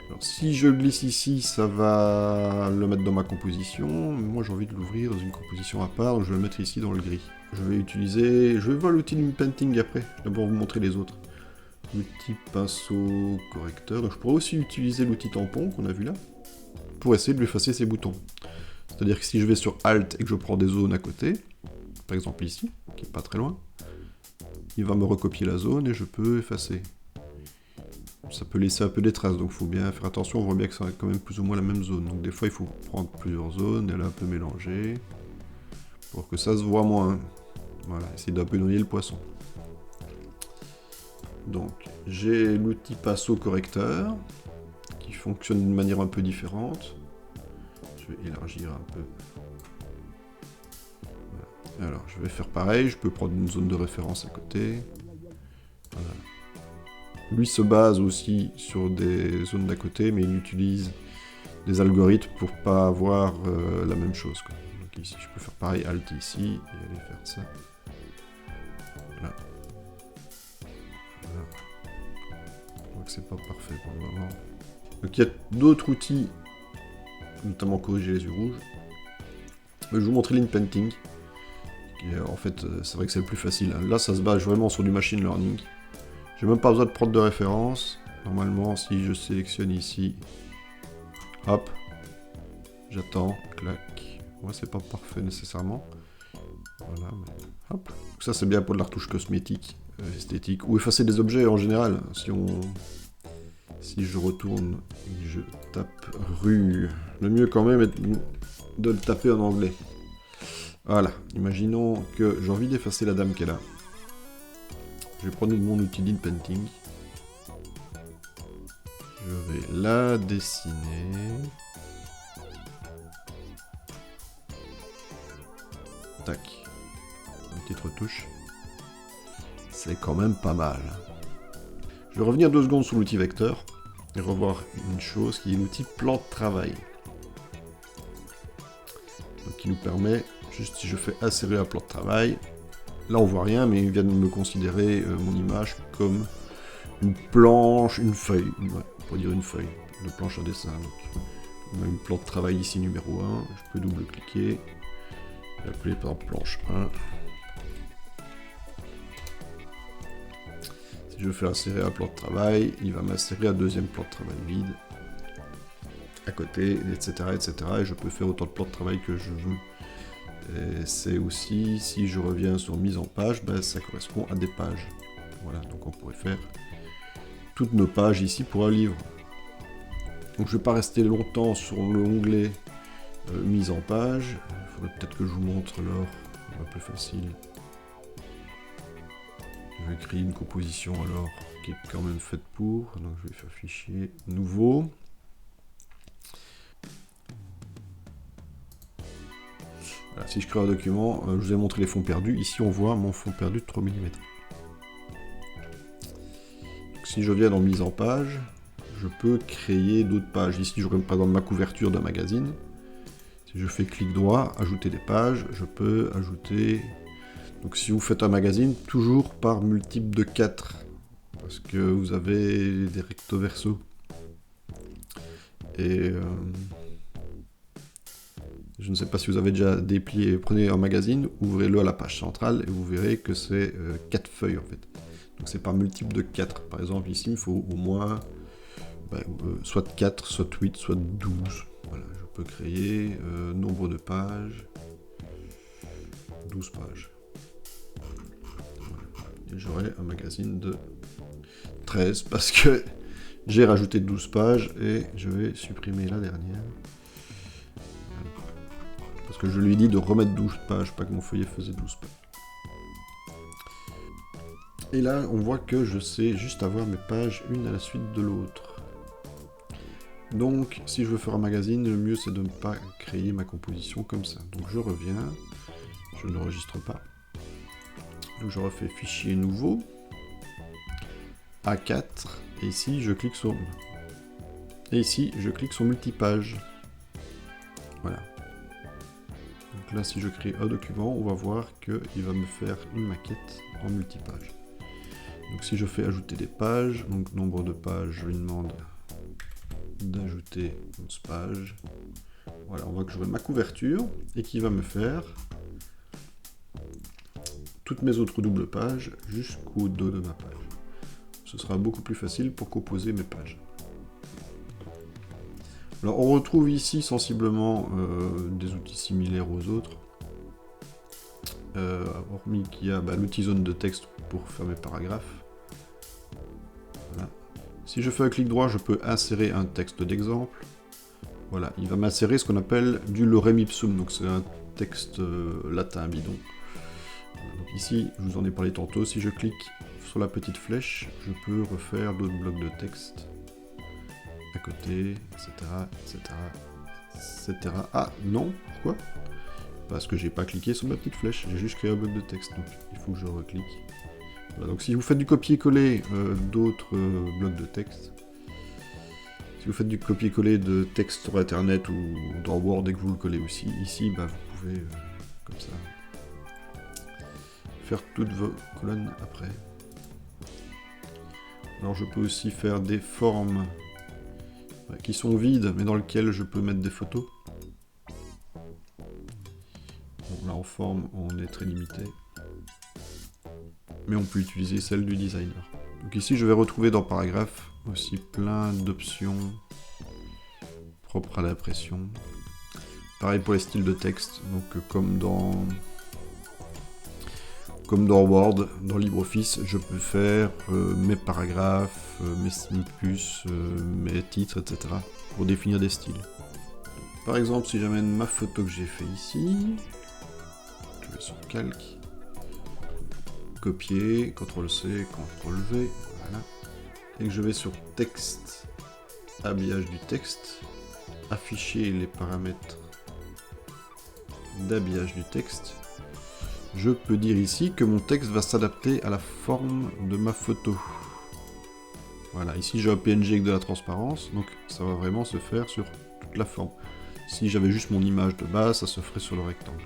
Alors, si je glisse ici, ça va le mettre dans ma composition. Moi, j'ai envie de l'ouvrir dans une composition à part. Donc je vais le mettre ici dans le gris. Je vais voir l'outil d'Inpainting après. Je vais d'abord vous montrer les autres. L'outil pinceau correcteur. Donc, je pourrais aussi utiliser l'outil tampon qu'on a vu là. pour essayer de lui effacer ses boutons. C'est-à-dire que si je vais sur Alt et que je prends des zones à côté, par exemple ici, qui est pas très loin, il va me recopier la zone et je peux effacer. Ça peut laisser un peu des traces, donc il faut bien faire attention, on voit bien que c'est quand même plus ou moins la même zone. Donc des fois il faut prendre plusieurs zones et là un peu mélanger, pour que ça se voit moins. Voilà, essayer d'un peu noyer le poisson. Donc j'ai l'outil pinceau correcteur, qui fonctionne d'une manière un peu différente. Je vais élargir un peu. Voilà. Alors je vais faire pareil, je peux prendre une zone de référence à côté. Voilà. Lui se base aussi sur des zones d'à côté, mais il utilise des algorithmes pour pas avoir la même chose, quoi. Donc ici, je peux faire pareil, Alt ici, et aller faire ça. Voilà. Voilà. Je vois que c'est pas parfait pour le moment. Donc il y a d'autres outils, notamment corriger les yeux rouges. Je vais vous montrer l'Inpainting. En fait, c'est vrai que c'est le plus facile. Là, ça se base vraiment sur du machine learning. J'ai même pas besoin de prendre de référence. Normalement, si je sélectionne ici, hop, j'attends, clac. Moi, c'est pas parfait nécessairement. Voilà, mais hop. Donc ça, c'est bien pour de la retouche cosmétique, esthétique, ou effacer des objets en général. Si je retourne et je tape rue, le mieux quand même est de le taper en anglais. Voilà, imaginons que j'ai envie d'effacer la dame qui est là. Je vais prendre mon outil d'Inpainting. Je vais la dessiner. Tac. Une petite retouche. C'est quand même pas mal. Je vais revenir 2 secondes sur l'outil vecteur et revoir une chose qui est l'outil plan de travail. Donc, qui nous permet, juste si je fais insérer un plan de travail, là on voit rien, mais il vient de me considérer mon image comme une planche, une feuille, ouais, on pourrait dire une feuille, de planche à dessin. Donc, on a une plan de travail ici numéro 1, je peux double-cliquer, et appeler par exemple planche 1. Si je fais insérer un plan de travail, il va m'insérer un deuxième plan de travail vide, à côté, etc., etc. Et je peux faire autant de plans de travail que je veux. C'est aussi, si je reviens sur mise en page, ben, ça correspond à des pages. Voilà, donc on pourrait faire toutes nos pages ici pour un livre. Donc je ne vais pas rester longtemps sur l'onglet mise en page. Il faudrait peut-être que je vous montre alors, un peu plus facile. Je vais créer une composition alors qui est quand même faite pour. Donc je vais faire fichier nouveau. Voilà, si je crée un document, je vous ai montré les fonds perdus. Ici, on voit mon fond perdu de 3 mm. Donc, si je viens dans mise en page, je peux créer d'autres pages. Ici, j'aurai par exemple ma couverture d'un magazine. Si je fais clic droit, ajouter des pages, je peux ajouter... Donc si vous faites un magazine, toujours par multiple de 4. Parce que vous avez des recto verso. Et... je ne sais pas si vous avez déjà déplié, prenez un magazine, ouvrez-le à la page centrale et vous verrez que c'est 4 feuilles en fait. Donc c'est par multiple de 4. Par exemple ici il me faut au moins soit 4, soit 8, soit 12. Voilà, je peux créer nombre de pages, 12 pages. Voilà. Et j'aurai un magazine de 13 parce que j'ai rajouté 12 pages et je vais supprimer la dernière. Parce que je lui ai dit de remettre 12 pages, pas que mon feuillet faisait 12 pages. Et là, on voit que je sais juste avoir mes pages une à la suite de l'autre. Donc, si je veux faire un magazine, le mieux c'est de ne pas créer ma composition comme ça. Donc je reviens, je n'enregistre pas. Donc je refais fichier nouveau, A4, et ici je clique sur... Et ici, je clique sur multipage. Voilà. Donc là, si je crée un document, on va voir qu'il va me faire une maquette en multipage. Donc si je fais ajouter des pages, donc nombre de pages, je lui demande d'ajouter 11 pages. Voilà, on voit que j'aurai ma couverture et qui va me faire toutes mes autres doubles pages jusqu'au dos de ma page. Ce sera beaucoup plus facile pour composer mes pages. Alors on retrouve ici sensiblement des outils similaires aux autres. Hormis qu'il y a l'outil zone de texte pour faire mes paragraphes. Voilà. Si je fais un clic droit, je peux insérer un texte d'exemple. Voilà, il va m'insérer ce qu'on appelle du lorem ipsum, donc c'est un texte latin bidon. Donc ici, je vous en ai parlé tantôt, si je clique sur la petite flèche, je peux refaire d'autres blocs de texte à côté, etc., etc., etc. Ah, non, pourquoi ? Parce que j'ai pas cliqué sur ma petite flèche, j'ai juste créé un bloc de texte, donc il faut que je reclique. Voilà, donc si vous faites du copier-coller d'autres blocs de texte, si vous faites du copier-coller de texte sur internet ou dans Word et que vous le collez aussi, ici, vous pouvez, comme ça, faire toutes vos colonnes après. Alors je peux aussi faire des formes qui sont vides, mais dans lesquelles je peux mettre des photos. Bon, là en forme, on est très limité. Mais on peut utiliser celle du designer. Donc ici, je vais retrouver dans paragraphe aussi plein d'options propres à l'impression. Pareil pour les styles de texte, donc comme dans Word, dans LibreOffice, je peux faire mes paragraphes, mes snippus, mes titres, etc. pour définir des styles. Par exemple, si j'amène ma photo que j'ai fait ici, je vais sur calque, copier, CTRL-C, CTRL-V, voilà. Et que je vais sur texte, habillage du texte, afficher les paramètres d'habillage du texte, je peux dire ici que mon texte va s'adapter à la forme de ma photo. Voilà, ici j'ai un PNG avec de la transparence, donc ça va vraiment se faire sur toute la forme. Si j'avais juste mon image de base, ça se ferait sur le rectangle.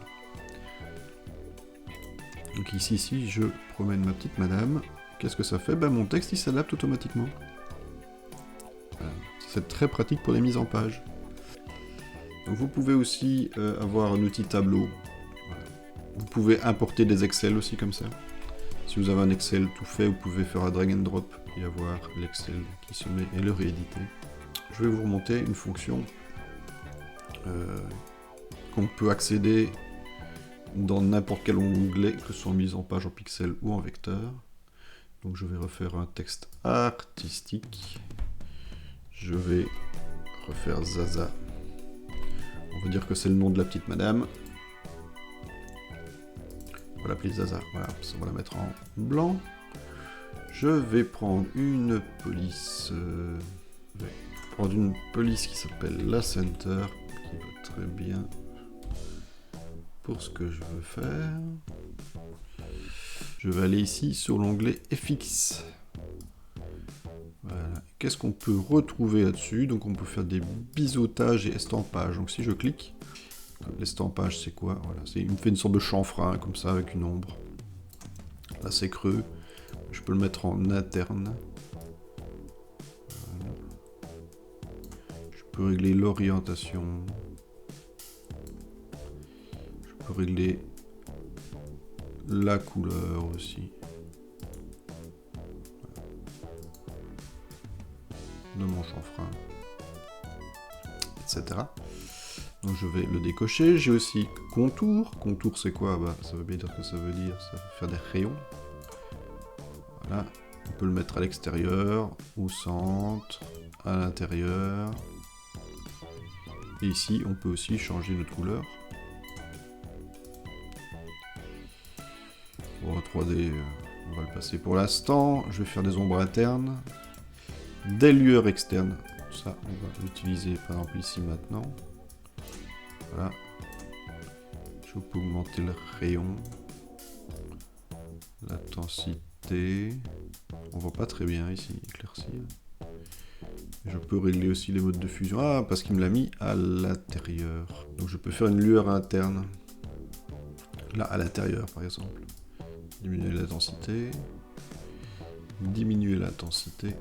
Donc ici, si je promène ma petite madame, qu'est-ce que ça fait ? Mon texte il s'adapte automatiquement. Voilà. C'est très pratique pour les mises en page. Donc vous pouvez aussi avoir un outil tableau. Voilà. Vous pouvez importer des Excel aussi comme ça. Si vous avez un Excel tout fait, vous pouvez faire un drag and drop et avoir l'Excel qui se met et le rééditer. Je vais vous remonter une fonction qu'on peut accéder dans n'importe quel onglet, que ce soit en mise en page en pixel ou en vecteur. Donc je vais refaire un texte artistique. Je vais refaire Zaza. On va dire que c'est le nom de la petite madame. On va l'appeler Zaza. Voilà, on va la mettre en blanc. Je vais prendre une police. Je vais prendre une police qui s'appelle la Center, qui va très bien pour ce que je veux faire. Je vais aller ici sur l'onglet FX. Voilà. Qu'est-ce qu'on peut retrouver là-dessus? Donc on peut faire des biseautages et estampages. Donc si je clique, l'estampage c'est quoi? Voilà, il me fait une sorte de chanfrein comme ça avec une ombre. Là c'est creux. Je peux le mettre en interne. Voilà. Je peux régler l'orientation. Je peux régler la couleur aussi. De mon chanfrein, etc. Donc je vais le décocher. J'ai aussi contour. Contour c'est quoi? Ça veut bien dire ce que ça veut dire. Ça veut faire des rayons. Voilà. On peut le mettre à l'extérieur, au centre, à l'intérieur. Et ici on peut aussi changer notre couleur. Bon, 3D, on va le passer pour l'instant. Je vais faire des ombres internes. Des lueurs externes, ça on va l'utiliser par exemple ici maintenant. Voilà. Je peux augmenter le rayon, l'intensité. On voit pas très bien ici, éclaircir. Je peux régler aussi les modes de fusion. Ah, parce qu'il me l'a mis à l'intérieur. Donc je peux faire une lueur interne. Là, à l'intérieur par exemple. Diminuer l'intensité. Diminuer l'intensité.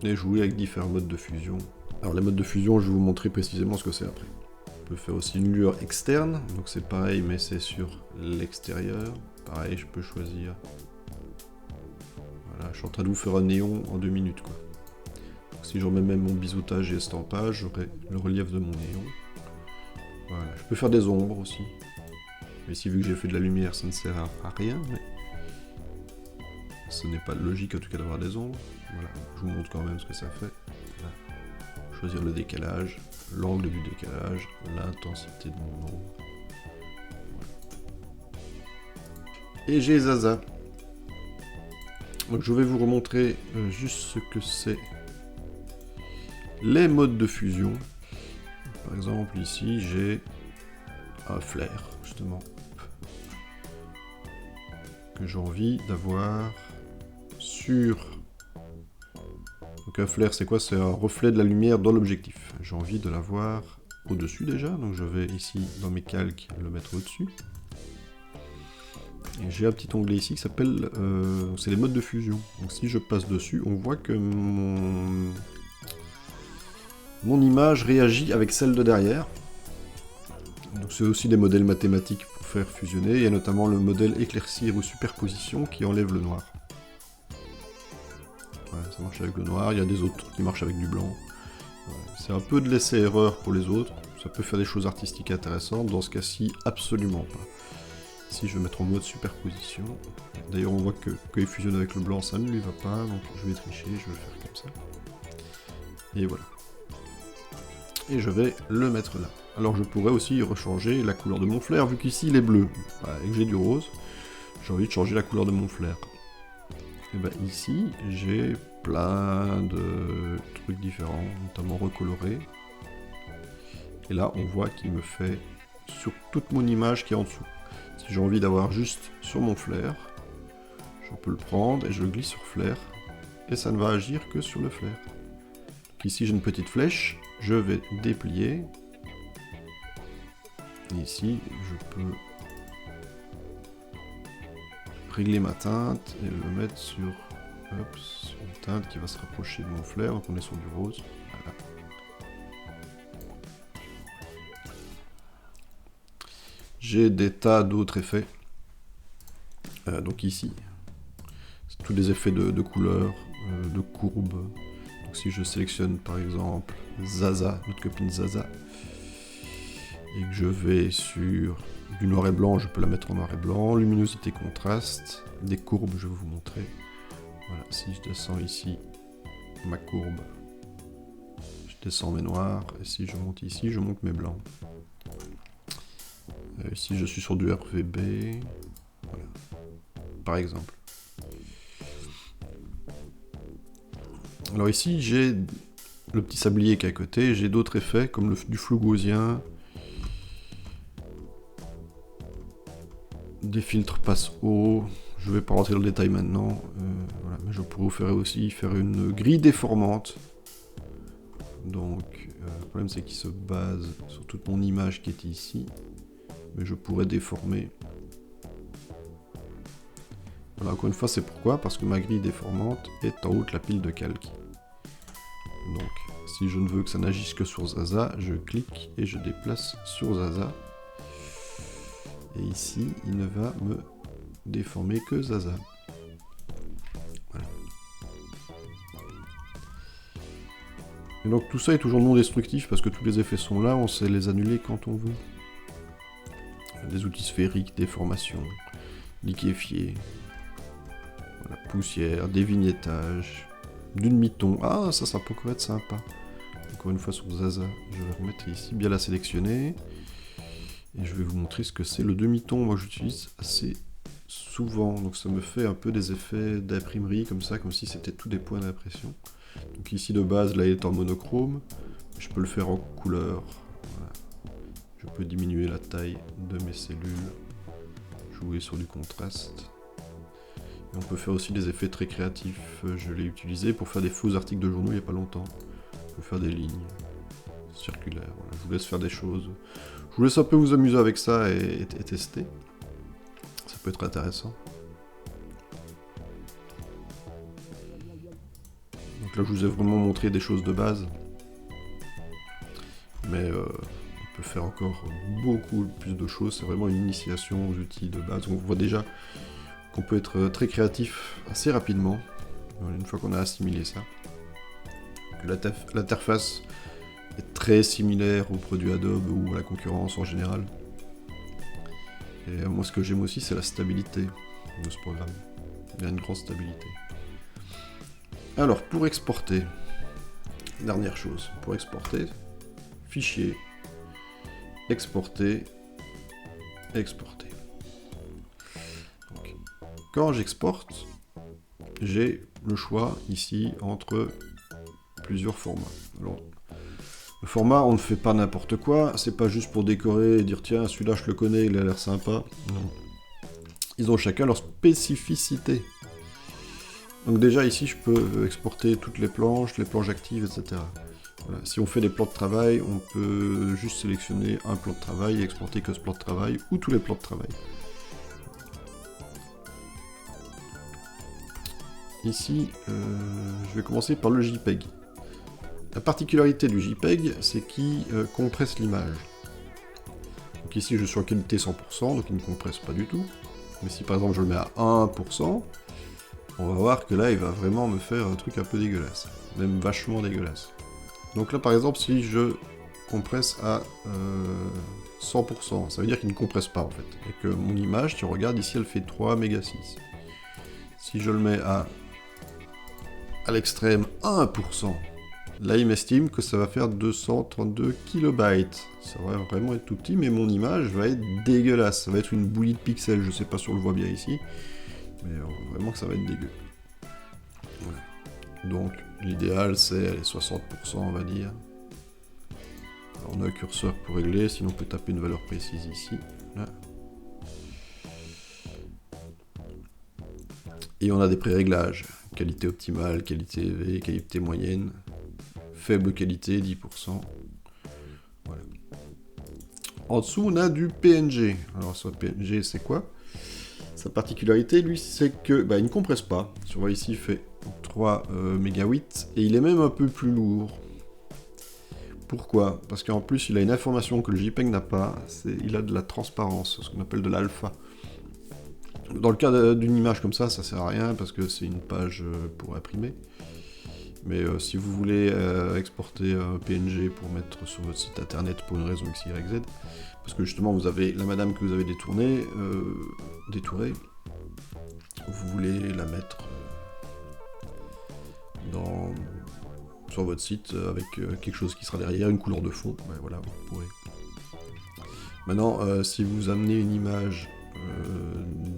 Et jouer avec différents modes de fusion. Alors les modes de fusion, je vais vous montrer précisément ce que c'est après. On peut faire aussi une lueur externe, donc c'est pareil mais c'est sur l'extérieur. Pareil, je peux choisir. Voilà, je suis en train de vous faire un néon en 2 minutes quoi. Donc Si je remets même mon biseautage et estampage, j'aurai le relief de mon néon. Voilà. Je peux faire des ombres aussi. Mais ici, vu que j'ai fait de la lumière, ça ne sert à rien. Mais ce n'est pas logique en tout cas d'avoir des ombres. Voilà, je vous montre quand même ce que ça fait. Voilà. Choisir le décalage, l'angle du décalage, l'intensité de mon ombre. Et j'ai Zaza. Donc je vais vous remontrer juste ce que c'est les modes de fusion. Par exemple ici j'ai un flair justement que j'ai envie d'avoir sur... Donc un flair c'est quoi? C'est un reflet de la lumière dans l'objectif. J'ai envie de l'avoir au-dessus déjà, donc je vais ici dans mes calques le mettre au-dessus. Et j'ai un petit onglet ici qui s'appelle, c'est les modes de fusion. Donc si je passe dessus, on voit que mon image réagit avec celle de derrière. Donc c'est aussi des modèles mathématiques pour faire fusionner. Il y a notamment le modèle éclaircir ou superposition qui enlève le noir. Ouais, ça marche avec le noir. Il y a des autres qui marchent avec du blanc. Ouais, c'est un peu de l'essai-erreur pour les autres. Ça peut faire des choses artistiques intéressantes. Dans ce cas-ci, absolument pas. Ici, je vais mettre en mode superposition. D'ailleurs, on voit que quand il fusionne avec le blanc, ça ne lui va pas. Donc, je vais tricher, je vais le faire comme ça. Et voilà. Et je vais le mettre là. Alors, je pourrais aussi rechanger la couleur de mon flair, vu qu'ici, il est bleu. Et que j'ai du rose, j'ai envie de changer la couleur de mon flair. Et bien, ici, j'ai plein de trucs différents, notamment recolorés. Et là, on voit qu'il me fait sur toute mon image qui est en dessous. Si j'ai envie d'avoir juste sur mon flair, je peux le prendre et je le glisse sur flair, et ça ne va agir que sur le flair. Donc ici j'ai une petite flèche, je vais déplier, et ici je peux régler ma teinte et le mettre sur, sur une teinte qui va se rapprocher de mon flair, donc on est sur du rose. Voilà. J'ai des tas d'autres effets. Donc ici, c'est tous les effets de couleurs, de courbes. Donc si je sélectionne par exemple Zaza, notre copine Zaza, et que je vais sur du noir et blanc, je peux la mettre en noir et blanc, luminosité, contraste, des courbes, je vais vous montrer. Voilà, si je descends ici ma courbe, je descends mes noirs, et si je monte ici, je monte mes blancs. Ici je suis sur du RVB, voilà, par exemple. Alors ici j'ai le petit sablier qui est à côté, j'ai d'autres effets comme du flou gaussien, des filtres passe-haut, je vais pas rentrer dans le détail maintenant, voilà, mais je pourrais aussi faire une grille déformante. Donc le problème c'est qu'il se base sur toute mon image qui est ici. Mais je pourrais déformer. Voilà, encore une fois, c'est pourquoi? Parce que ma grille déformante est en haut de la pile de calque. Donc, si je ne veux que ça n'agisse que sur Zaza, je clique et je déplace sur Zaza. Et ici, il ne va me déformer que Zaza. Voilà. Et donc tout ça est toujours non destructif parce que tous les effets sont là, on sait les annuler quand on veut. Des outils sphériques, déformation, liquéfié, voilà, poussière, dévignettage, du demi-ton. Ah, ça peut être sympa. Encore une fois sur Zaza, je vais remettre ici, bien la sélectionner. Et je vais vous montrer ce que c'est le demi-ton. Moi j'utilise assez souvent, donc ça me fait un peu des effets d'imprimerie comme ça, comme si c'était tous des points d'impression. Donc ici de base, là il est en monochrome, je peux le faire en couleur. Voilà. Je peux diminuer la taille de mes cellules, jouer sur du contraste. Et on peut faire aussi des effets très créatifs. Je l'ai utilisé pour faire des faux articles de journaux il n'y a pas longtemps. Je peux faire des lignes circulaires. Voilà. Je vous laisse faire des choses. Je vous laisse un peu vous amuser avec ça et tester. Ça peut être intéressant. Donc là je vous ai vraiment montré des choses de base. Mais on peut faire encore beaucoup plus de choses. C'est vraiment une initiation aux outils de base. On voit déjà qu'on peut être très créatif assez rapidement, une fois qu'on a assimilé ça. l'interface est très similaire aux produits Adobe ou à la concurrence en général. Et moi, ce que j'aime aussi, c'est la stabilité de ce programme. Il y a une grande stabilité. Alors, pour exporter, dernière chose, pour exporter, fichier, exporter, exporter. Donc, quand j'exporte, j'ai le choix ici entre plusieurs formats. Alors, le format, on ne fait pas n'importe quoi, c'est pas juste pour décorer et dire tiens, celui-là je le connais, il a l'air sympa. Non. Ils ont chacun leur spécificité. Donc déjà ici, je peux exporter toutes les planches actives, etc. Voilà. Si on fait des plans de travail, on peut juste sélectionner un plan de travail et exporter que ce plan de travail ou tous les plans de travail. Ici, je vais commencer par le JPEG. La particularité du JPEG, c'est qu'il compresse l'image. Donc ici, je suis en qualité 100%, donc il ne compresse pas du tout. Mais si par exemple je le mets à 1%, on va voir que là, il va vraiment me faire un truc un peu dégueulasse. Même vachement dégueulasse. Donc là, par exemple, si je compresse à 100%, ça veut dire qu'il ne compresse pas, en fait. Et que mon image, tu regardes, ici, elle fait 3 mégas 6. Si je le mets à l'extrême 1%, là, il m'estime que ça va faire 232 kilobytes. Ça va vraiment être tout petit, mais mon image va être dégueulasse. Ça va être une bouillie de pixels. Je sais pas si on le voit bien ici, mais vraiment que ça va être dégueu. Voilà. Donc, l'idéal, c'est les 60%, on va dire. Alors, on a un curseur pour régler, sinon on peut taper une valeur précise ici. Là. Et on a des pré-réglages. Qualité optimale, qualité élevée, qualité moyenne. Faible qualité, 10%. Voilà. En dessous, on a du PNG. Alors, ce PNG, c'est quoi? Sa particularité, lui, c'est que il ne compresse pas. Tu vois, ici, il fait 3 mégabits, et il est même un peu plus lourd. Pourquoi? Parce qu'en plus, il a une information que le JPEG n'a pas, il a de la transparence, ce qu'on appelle de l'alpha. Dans le cas d'une image comme ça sert à rien, parce que c'est une page pour imprimer. Mais si vous voulez exporter un PNG pour mettre sur votre site internet pour une raison X, Y, Z, parce que justement vous avez la madame que vous avez détourée, vous voulez la mettre sur votre site avec quelque chose qui sera derrière, une couleur de fond, ben voilà, vous pourrez. Maintenant, si vous amenez une image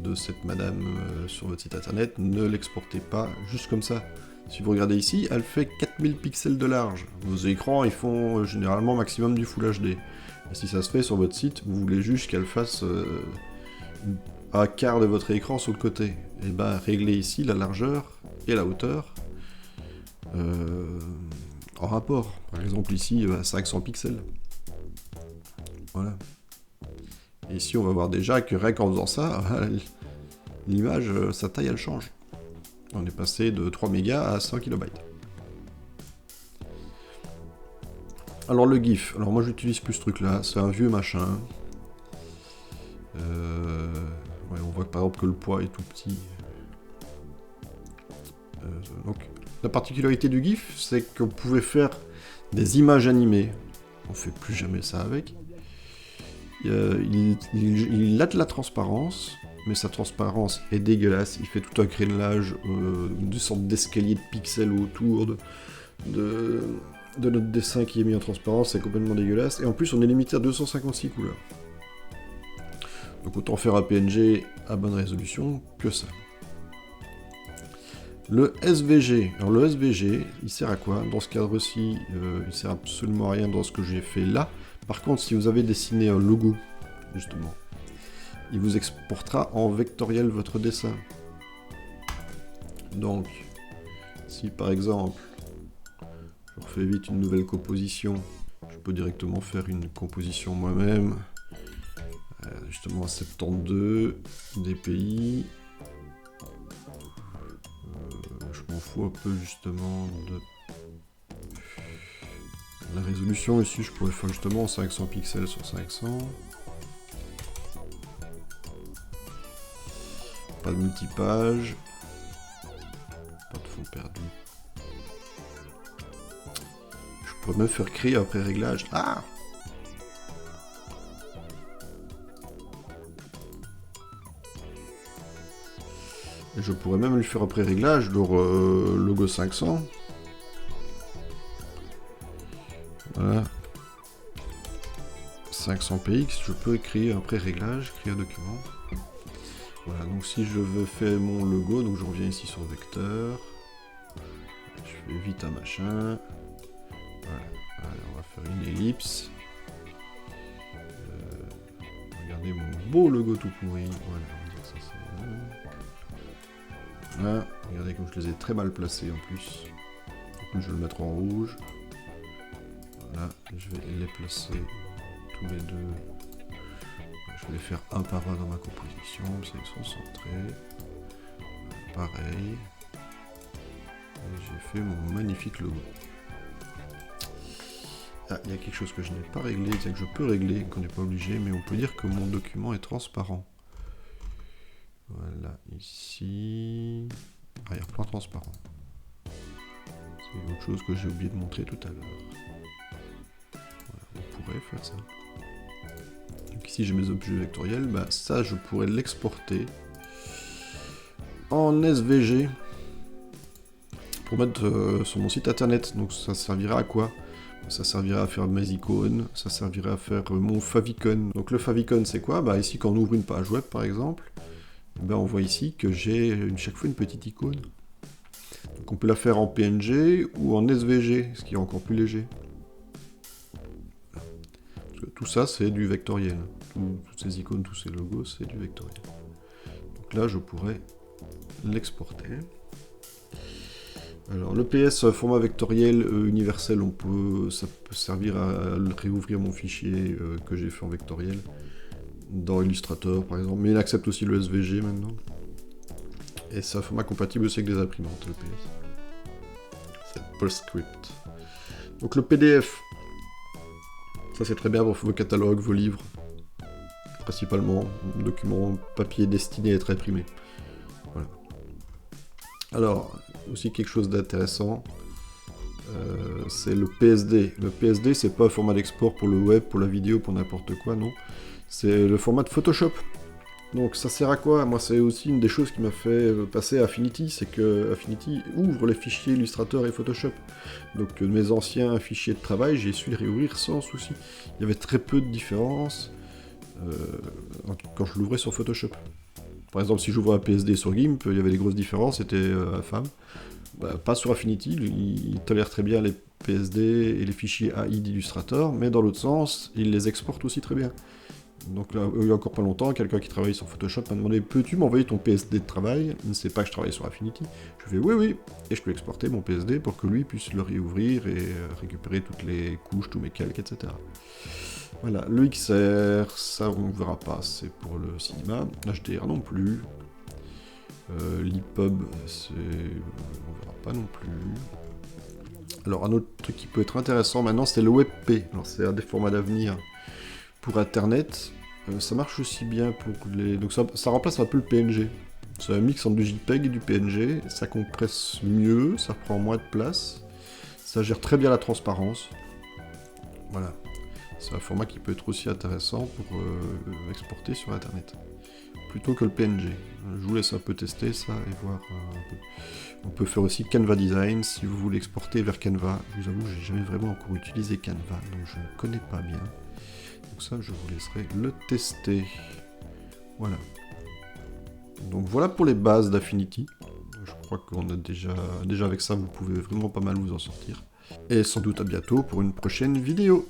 de cette madame sur votre site internet, ne l'exportez pas juste comme ça. Si vous regardez ici, elle fait 4000 pixels de large. Vos écrans, ils font généralement maximum du Full HD. Et si ça se fait sur votre site, vous voulez juste qu'elle fasse un quart de votre écran sur le côté. Et ben, réglez ici la largeur et la hauteur en rapport. Par exemple, ici, 500 pixels. Voilà. Et ici, on va voir déjà que rien qu'en faisant ça, l'image, sa taille, elle change. On est passé de 3 mégas à 100 kilobytes. Alors le GIF, alors moi j'utilise plus ce truc là, c'est un vieux machin. Ouais, on voit par exemple que le poids est tout petit. Donc la particularité du GIF, c'est qu'on pouvait faire des images animées. On fait plus jamais ça avec. Il a de la transparence, mais sa transparence est dégueulasse. Il fait tout un crénelage, une sorte d'escalier de pixels autour de notre dessin qui est mis en transparence. C'est complètement dégueulasse. Et en plus, on est limité à 256 couleurs. Donc autant faire un PNG à bonne résolution que ça. Le SVG. Alors le SVG, il sert à quoi? Dans ce cadre-ci, il sert absolument à rien dans ce que j'ai fait là. Par contre, si vous avez dessiné un logo, justement, il vous exportera en vectoriel votre dessin. Donc, si par exemple, je refais vite une nouvelle composition, je peux directement faire une composition moi-même, justement à 72, DPI, je m'en fous un peu justement de la résolution. Ici, je pourrais faire justement 500 pixels sur 500. Pas de multipage. Pas de fond perdu. pourrais même faire créer un pré-réglage. Ah! Et je pourrais même lui faire un pré-réglage leur logo 500. Voilà. 500 px, je peux créer un pré-réglage, créer un document. Voilà, donc si je veux faire mon logo, donc je reviens ici sur vecteur. Je fais vite un machin. Voilà, allez, on va faire une ellipse. Regardez mon beau logo tout pourri. Voilà, on va dire que ça c'est bon. Voilà, regardez comme je les ai très mal placés en plus. Du coup, je vais le mettre en rouge. Voilà, je vais les placer tous les deux. Je vais les faire un par un dans ma composition, ça ils sont centrés. Pareil. Et j'ai fait mon magnifique logo. Ah, il y a quelque chose que je n'ai pas réglé, c'est que je peux régler, qu'on n'est pas obligé, mais on peut dire que mon document est transparent. Voilà, ici. Arrière-plan transparent. C'est autre chose que j'ai oublié de montrer tout à l'heure. Voilà, on pourrait faire ça. Donc ici j'ai mes objets vectoriels, bah ça je pourrais l'exporter en SVG pour mettre sur mon site internet. Donc ça servira à quoi? Ça servira à faire mes icônes, ça servira à faire mon favicon. Donc le favicon c'est quoi? Bah ici quand on ouvre une page web par exemple, ben on voit ici que j'ai chaque fois une petite icône. Donc on peut la faire en PNG ou en SVG, ce qui est encore plus léger. Parce que tout ça c'est du vectoriel. Toutes ces icônes, tous ces logos, c'est du vectoriel. Donc là je pourrais l'exporter. Alors le PS format vectoriel universel, ça peut servir à réouvrir mon fichier que j'ai fait en vectoriel dans Illustrator par exemple, mais il accepte aussi le SVG maintenant. Et c'est un format compatible aussi avec des imprimantes, le PS. C'est PostScript. Donc le PDF, ça c'est très bien pour vos catalogues, vos livres, principalement, documents papier destinés à être imprimés. Voilà. Alors, aussi quelque chose d'intéressant, c'est le PSD. Le PSD, c'est pas un format d'export pour le web, pour la vidéo, pour n'importe quoi, non. C'est le format de Photoshop. Donc ça sert à quoi? Moi, c'est aussi une des choses qui m'a fait passer à Affinity, c'est que Affinity ouvre les fichiers Illustrator et Photoshop. Donc mes anciens fichiers de travail, j'ai su les réouvrir sans souci. Il y avait très peu de différence quand je l'ouvrais sur Photoshop. Par exemple, si j'ouvrais un PSD sur GIMP, il y avait des grosses différences, c'était infâme. Bah, pas sur Affinity, il tolère très bien les PSD et les fichiers AI d'Illustrator, mais dans l'autre sens, il les exporte aussi très bien. Donc là, il y a encore pas longtemps, quelqu'un qui travaille sur Photoshop m'a demandé « Peux-tu m'envoyer ton PSD de travail ?» Il ne sait pas que je travaille sur Affinity. Je fais « Oui, oui !» Et je peux exporter mon PSD pour que lui puisse le réouvrir et récupérer toutes les couches, tous mes calques, etc. Voilà, le XR, ça on ne verra pas, c'est pour le cinéma. HDR non plus. L'EPUB, on ne verra pas non plus. Alors un autre truc qui peut être intéressant maintenant, c'est le WebP. Alors c'est un des formats d'avenir pour Internet. Ça marche aussi bien pour les... Donc ça remplace un peu le PNG. C'est un mix entre du JPEG et du PNG. Ça compresse mieux, ça prend moins de place. Ça gère très bien la transparence. Voilà. C'est un format qui peut être aussi intéressant pour exporter sur Internet. Plutôt que le PNG. Je vous laisse un peu tester ça et voir un peu. On peut faire aussi Canva Design si vous voulez exporter vers Canva. Je vous avoue, j'ai jamais vraiment encore utilisé Canva, donc je ne connais pas bien. Donc ça, je vous laisserai le tester. Voilà. Donc voilà pour les bases d'Affinity. Je crois qu'on a déjà avec ça, vous pouvez vraiment pas mal vous en sortir. Et sans doute à bientôt pour une prochaine vidéo.